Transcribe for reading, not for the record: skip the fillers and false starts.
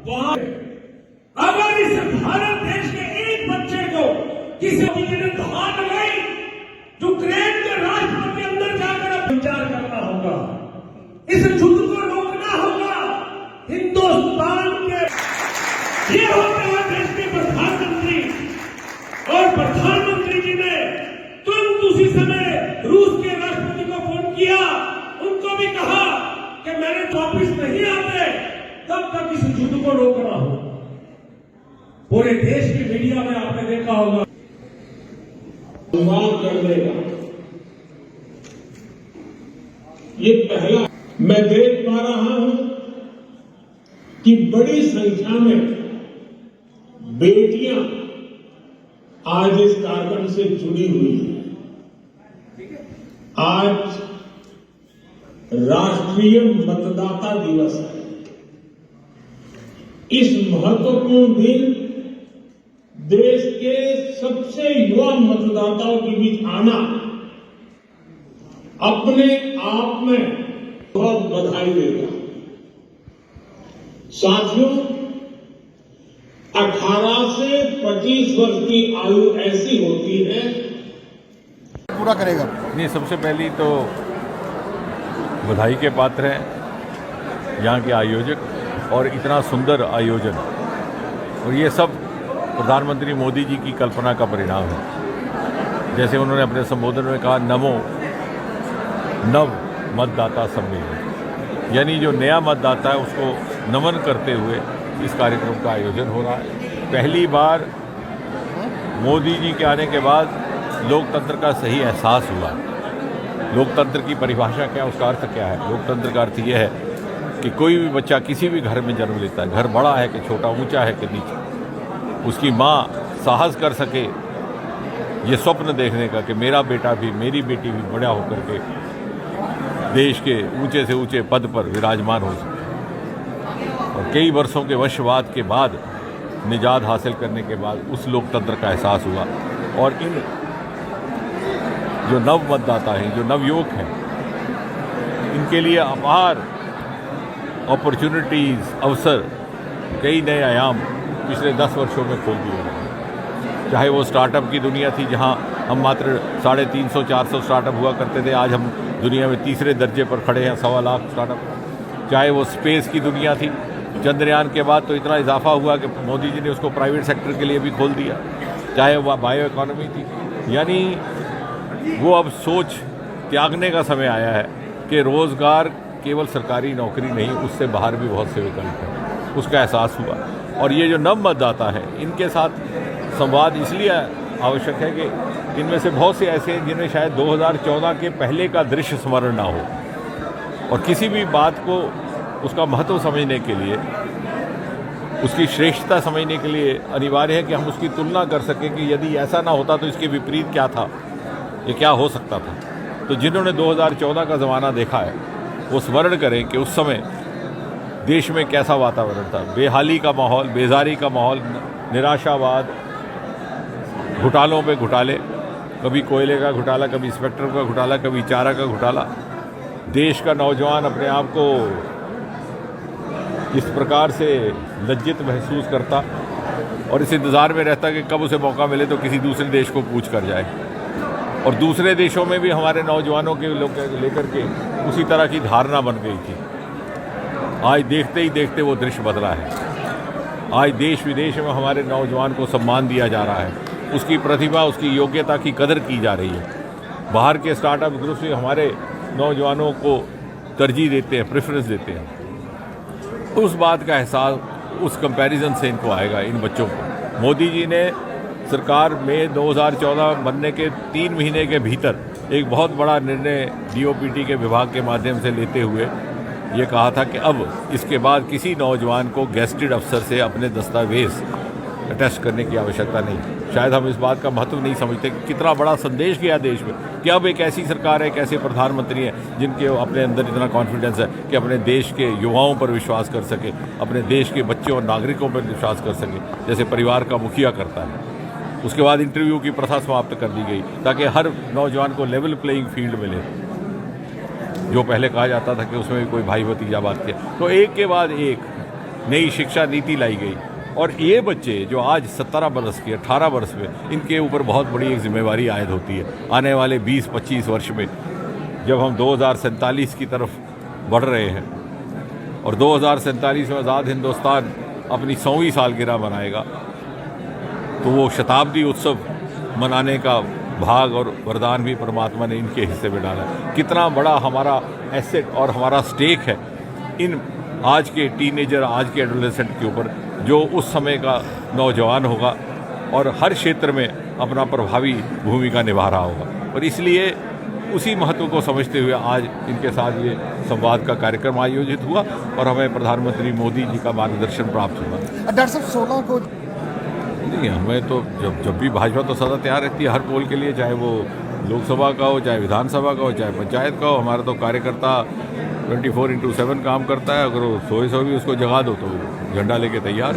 वहां अगर इस भारत देश के एक बच्चे को किसी ने धार लगाई, यूक्रेन के राष्ट्रपति के अंदर जाकर विचार करना होगा, इस युद्ध को रोकना होगा। हिंदुस्तान के ये होते हैं देश के प्रधानमंत्री, और प्रधानमंत्री जी ने तुरंत उसी समय रूस के राष्ट्रपति को फोन किया, उनको भी कहा कि मैंने वापिस नहीं आते तब तक इस युद्ध को रोकना हो। पूरे देश की मीडिया में आपने देखा होगा अनुवाद करने का ये पहला। मैं देख पा रहा हूं कि बड़ी संख्या में बेटियां आज इस कार्यक्रम से जुड़ी हुई हैं। आज राष्ट्रीय मतदाता दिवस है। इस महत्वपूर्ण दिन देश के सबसे युवा मतदाताओं के बीच आना अपने आप में बहुत बधाई देगा। साथियों, 18 से 25 वर्ष की आयु ऐसी होती है पूरा करेगा। नहीं, सबसे पहली तो बधाई के पात्र हैं यहाँ के आयोजक, और इतना सुंदर आयोजन, और ये सब प्रधानमंत्री मोदी जी की कल्पना का परिणाम है। जैसे उन्होंने अपने संबोधन में कहा, नमो नव मतदाता सम्मेलन, यानी जो नया मतदाता है उसको नमन करते हुए इस कार्यक्रम का आयोजन हो रहा है। पहली बार मोदी जी के आने के बाद लोकतंत्र का सही एहसास हुआ। लोकतंत्र की परिभाषा क्या, उसका अर्थ क्या है? लोकतंत्र का अर्थ यह है कि कोई भी बच्चा किसी भी घर में जन्म लेता है, घर बड़ा है कि छोटा, ऊंचा है कि नीचा, उसकी माँ साहस कर सके ये स्वप्न देखने का कि मेरा बेटा भी, मेरी बेटी भी बड़ा होकर के देश के ऊंचे से ऊंचे पद पर विराजमान हो सके। और कई वर्षों के वंशवाद के बाद निजात हासिल करने के बाद उस लोकतंत्र का एहसास हुआ। और इन जो नव मतदाता हैं, जो नवयुवक हैं, इनके लिए अपार अपॉर्चुनिटीज़, अवसर, कई नए आयाम पिछले 10 वर्षों में खोल दिए गए। चाहे वो स्टार्टअप की दुनिया थी, जहां हम मात्र 350-400 स्टार्टअप हुआ करते थे, आज हम दुनिया में तीसरे दर्जे पर खड़े हैं, 1.25 लाख स्टार्टअप। चाहे वो स्पेस की दुनिया थी, चंद्रयान के बाद तो इतना इजाफा हुआ कि मोदी जी ने उसको प्राइवेट सेक्टर के लिए भी खोल दिया। चाहे वह बायो इकोनॉमी थी, यानी वो अब सोच त्यागने का समय आया है कि रोज़गार केवल सरकारी नौकरी नहीं, उससे बाहर भी बहुत से विकल्प हैं, उसका एहसास हुआ। और ये जो नव मतदाता हैं, इनके साथ संवाद इसलिए आवश्यक है कि इनमें से बहुत से ऐसे हैं जिन्हें शायद 2014 के पहले का दृश्य स्मरण ना हो, और किसी भी बात को उसका महत्व समझने के लिए, उसकी श्रेष्ठता समझने के लिए अनिवार्य है कि हम उसकी तुलना कर सकें कि यदि ऐसा ना होता तो इसके विपरीत क्या था, ये क्या हो सकता था। तो जिन्होंने 2014 का ज़माना देखा है वो स्मरण करें कि उस समय देश में कैसा वातावरण था। बेहाली का माहौल, बेजारी का माहौल, निराशावाद, घोटालों पे घोटाले, कभी कोयले का घोटाला, कभी स्पेक्ट्रम का घोटाला, कभी चारा का घोटाला। देश का नौजवान अपने आप को इस प्रकार से लज्जित महसूस करता और इस इंतज़ार में रहता कि कब उसे मौका मिले तो किसी दूसरे देश को कूच कर जाए। और दूसरे देशों में भी हमारे नौजवानों के लोग लेकर के उसी तरह की धारणा बन गई थी। आज देखते ही देखते वो दृश्य बदला है। आज देश विदेश में हमारे नौजवान को सम्मान दिया जा रहा है, उसकी प्रतिभा, उसकी योग्यता की कदर की जा रही है। बाहर के स्टार्टअप ग्रुप से हमारे नौजवानों को तरजीह देते हैं, प्रेफरेंस देते हैं। उस बात का एहसास उस कंपैरिजन से इनको आएगा, इन बच्चों को। मोदी जी ने सरकार में 2014 बनने के 3 महीने के भीतर एक बहुत बड़ा निर्णय DOPT के विभाग के माध्यम से लेते हुए ये कहा था कि अब इसके बाद किसी नौजवान को गेस्टेड अफसर से अपने दस्तावेज अटैच करने की आवश्यकता नहीं। शायद हम इस बात का महत्व नहीं समझते कि कितना बड़ा संदेश गया देश में कि अब एक ऐसी सरकार है, एक ऐसे प्रधानमंत्री हैं जिनके अपने अंदर इतना कॉन्फिडेंस है कि अपने देश के युवाओं पर विश्वास कर सके, अपने देश के बच्चों और नागरिकों पर विश्वास कर सके, जैसे परिवार का मुखिया करता है। उसके बाद इंटरव्यू की प्रथा समाप्त कर दी गई ताकि हर नौजवान को लेवल प्लेइंग फील्ड मिले। जो पहले कहा जाता था कि उसमें भी कोई भाई भतीजा बात किया, तो एक के बाद एक नई शिक्षा नीति लाई गई। और ये बच्चे जो आज 17 बरस के 18 वर्ष में, इनके ऊपर बहुत बड़ी एक जिम्मेवारी आयद होती है। आने वाले 20-25 वर्ष में जब हम 2047 की तरफ बढ़ रहे हैं और 2047 में आज़ाद हिंदुस्तान अपनी 100वीं सालगिरह मनाएगा, तो वो शताब्दी उत्सव मनाने का भाग और वरदान भी परमात्मा ने इनके हिस्से में डाला है। कितना बड़ा हमारा एसेट और हमारा स्टेक है इन आज के टीनेजर, आज के एडोलेसेंट के ऊपर, जो उस समय का नौजवान होगा और हर क्षेत्र में अपना प्रभावी भूमिका निभा रहा होगा। और इसलिए उसी महत्व को समझते हुए आज इनके साथ ये संवाद का कार्यक्रम आयोजित हुआ और हमें प्रधानमंत्री मोदी जी का मार्गदर्शन प्राप्त हुआ। डॉक्टर साहब 16 को नहीं, हमें तो जब भी भाजपा तो सदा तैयार रहती है हर पोल के लिए, चाहे वो लोकसभा का हो, चाहे विधानसभा का हो, चाहे पंचायत का हो। हमारा तो कार्यकर्ता 24/7 काम करता है। अगर वो सोए भी उसको जगा दो तो झंडा लेके तैयार है।